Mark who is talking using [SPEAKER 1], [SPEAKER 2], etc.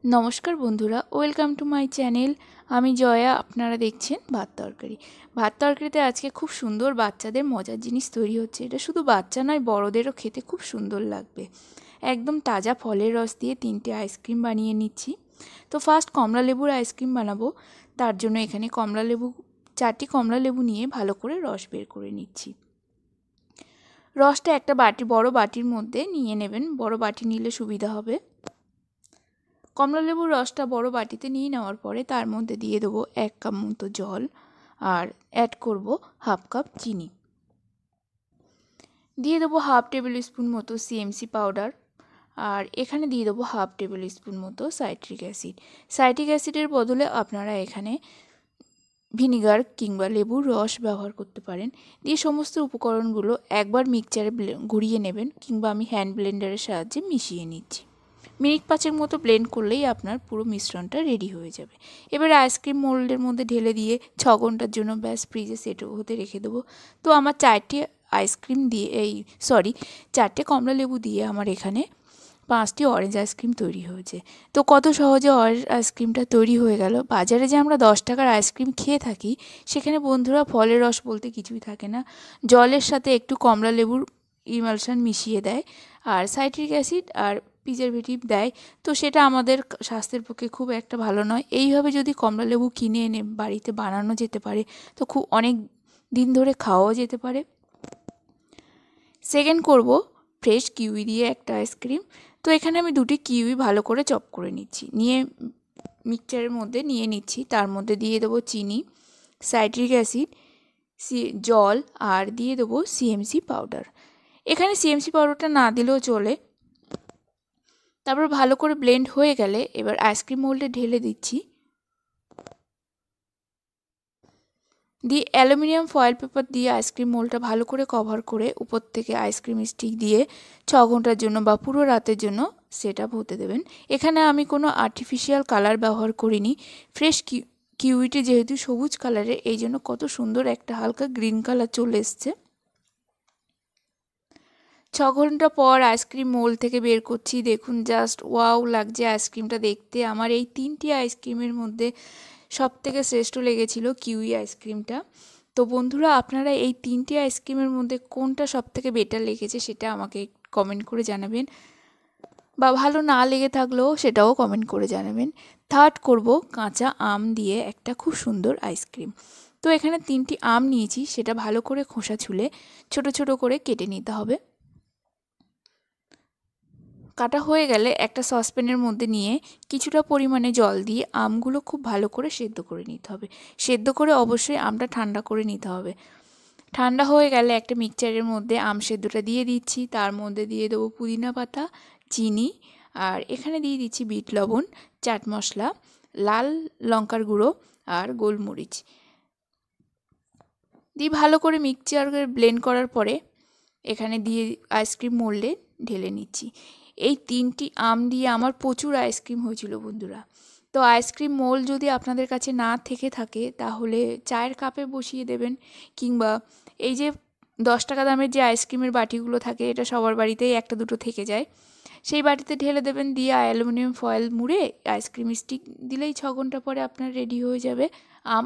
[SPEAKER 1] নমস্কার বন্ধুরা, welcome to my channel. আমি জয়া। আপনারা দেখছেন ভাত তরকারি। ভাত তরকারিতে আজকে খুব সুন্দর বাচ্চাদের মজার জিনিস তৈরি হচ্ছে। এটা শুধু বাচ্চা নয়, বড়দেরও খেতে খুব সুন্দর লাগবে। একদম তাজা ফলের রস দিয়ে 3টে আইসক্রিম বানিয়ে নিচ্ছি। তো ফার্স্ট কমলা লেবুর আইসক্রিম বানাবো। তার জন্য এখানে 4টি কমলা লেবু নিয়ে ভালো করে রস বের করে নিচ্ছি। রসটা একটা বড় বাটির মধ্যে নিয়ে নেবেন। বড় বাটি নিলে সুবিধা হবে। কমলালেবুর রসটা বড় বাটিতে নিয়ে নেওয়ার পরে তার মধ্যে দিয়ে দেবো 1 কাপ মতো জল আর অ্যাড করব হাফ কাপ চিনি। দিয়ে দেবো হাফ টেবিল স্পুন মতো সিএমসি পাউডার আর এখানে দিয়ে দেবো হাফ টেবিল স্পুন মতো সাইট্রিক অ্যাসিড। সাইট্রিক অ্যাসিডের বদলে আপনারা এখানে ভিনিগার কিংবা লেবুর রস ব্যবহার করতে পারেন। দিয়ে সমস্ত উপকরণগুলো একবার মিক্সচারে ঘুরিয়ে নেবেন কিংবা আমি হ্যান্ড ব্লেন্ডারের সাহায্যে মিশিয়ে নিচ্ছি। মিনিট 5 মতো ব্লেন্ড করলেই আপনার পুরো মিশ্রণটা রেডি হয়ে যাবে। এবার আইসক্রিম মোল্ডের মধ্যে ঢেলে দিয়ে 6 ঘন্টার জন্য ফ্রিজে সেট হতে রেখে দেবো। তো আমার 4টে কমলা লেবু দিয়ে আমার এখানে 5টি অরেঞ্জ আইসক্রিম তৈরি হয়েছে। তো কত সহজে অরেঞ্জ আইসক্রিমটা তৈরি হয়ে গেল। বাজারে যে আমরা 10 টাকার আইসক্রিম খেয়ে থাকি, সেখানে বন্ধুরা ফলের রস বলতে কিছুই থাকে না। জলের সাথে একটু কমলা লেবুর ইমালশন মিশিয়ে দেয় আর সাইট্রিক অ্যাসিড আর প্রিজারভেটিভ দেয়। তো সেটা আমাদের স্বাস্থ্যের পক্ষে খুব একটা ভালো নয়। এইভাবে যদি কমলা লেবু কিনে এনে বাড়িতে বানানো যেতে পারে তো খুব অনেক দিন ধরে খাওয়াও যেতে পারে। সেকেন্ড করব ফ্রেশ কিউই দিয়ে একটা আইসক্রিম। তো এখানে আমি 2টি কিউই ভালো করে চপ করে নিচ্ছি, নিয়ে মিক্সচারের মধ্যে নিয়ে নিচ্ছি। তার মধ্যে দিয়ে দেবো চিনি, সাইট্রিক অ্যাসিড, জল আর দিয়ে দেবো সিএমসি পাউডার। এখানে সিএমসি পাউডারটা না দিলেও চলে। তারপর ভালো করে ব্লেন্ড হয়ে গেলে এবার আইসক্রিম মোল্ডে ঢেলে দিচ্ছি। দিয়ে অ্যালুমিনিয়াম ফয়েল পেপার দিয়ে আইসক্রিম মোল্ডটা ভালো করে কভার করে উপর থেকে আইসক্রিম স্টিক দিয়ে 6 ঘন্টার জন্য বা পুরো রাতের জন্য সেট আপ হতে দেবেন। এখানে আমি কোনো আর্টিফিশিয়াল কালার ব্যবহার করিনি। ফ্রেশ কিউইটি যেহেতু সবুজ কালারের, এই জন্য কত সুন্দর একটা হালকা গ্রিন কালার চলে এসছে। 6 ঘন্টা পর আইসক্রিম মোল্ড থেকে বের করছি। দেখুন, জাস্ট ওয়াও লাগছে আইসক্রিমটা দেখতে। আমার এই 3টি আইসক্রিমের মধ্যে সবথেকে শ্রেষ্ঠ লেগেছিল কিউই আইসক্রিমটা। তো বন্ধুরা, আপনারা এই 3টি আইসক্রিমের মধ্যে কোনটা সবথেকে বেটার লেগেছে সেটা আমাকে কমেন্ট করে জানাবেন, বা ভালো না লেগে থাকলেও সেটাও কমেন্ট করে জানাবেন। থার্ড করব কাঁচা আম দিয়ে একটা খুব সুন্দর আইসক্রিম। তো এখানে 3টি আম নিয়েছি, সেটা ভালো করে খোসা ছুলে ছোট ছোট করে কেটে নিতে হবে। কাটা হয়ে গেলে একটা সসপ্যানের মধ্যে নিয়ে কিছুটা পরিমাণে জল দিয়ে আমগুলো খুব ভালো করে সেদ্ধ করে নিতে হবে। সেদ্ধ করে অবশ্যই আমটা ঠান্ডা করে নিতে হবে। ঠান্ডা হয়ে গেলে একটা মিক্সচারের মধ্যে আম সেদ্ধটা দিয়ে দিচ্ছি। তার মধ্যে দিয়ে দেবো পুদিনা পাতা, চিনি আর এখানে দিয়ে দিচ্ছি বিট লবণ, চাট মশলা, লাল লঙ্কার গুঁড়ো আর গোলমরিচ দিয়ে ভালো করে মিক্সচার ব্লেন্ড করার পরে এখানে দিয়ে আইসক্রিম মোল্ডে ঢেলে নিচ্ছি। এই 3টি আম দিয়ে আমার প্রচুর আইসক্রিম হয়েছিল বন্ধুরা। তো আইসক্রিম মোল্ড যদি আপনাদের কাছে না থেকে থাকে তাহলে চায়ের কাপে বসিয়ে দেবেন, কিংবা এই যে 10 টাকা দামের যে আইসক্রিমের বাটিগুলো থাকে, এটা সবার বাড়িতেই একটা দুটো থেকে যায়, সেই বাটিতে ঢেলে দেবেন। দিয়ে অ্যালুমিনিয়াম ফয়েল মুড়ে আইসক্রিম স্টিক দিলেই 6 ঘন্টা পরে আপনার রেডি হয়ে যাবে আম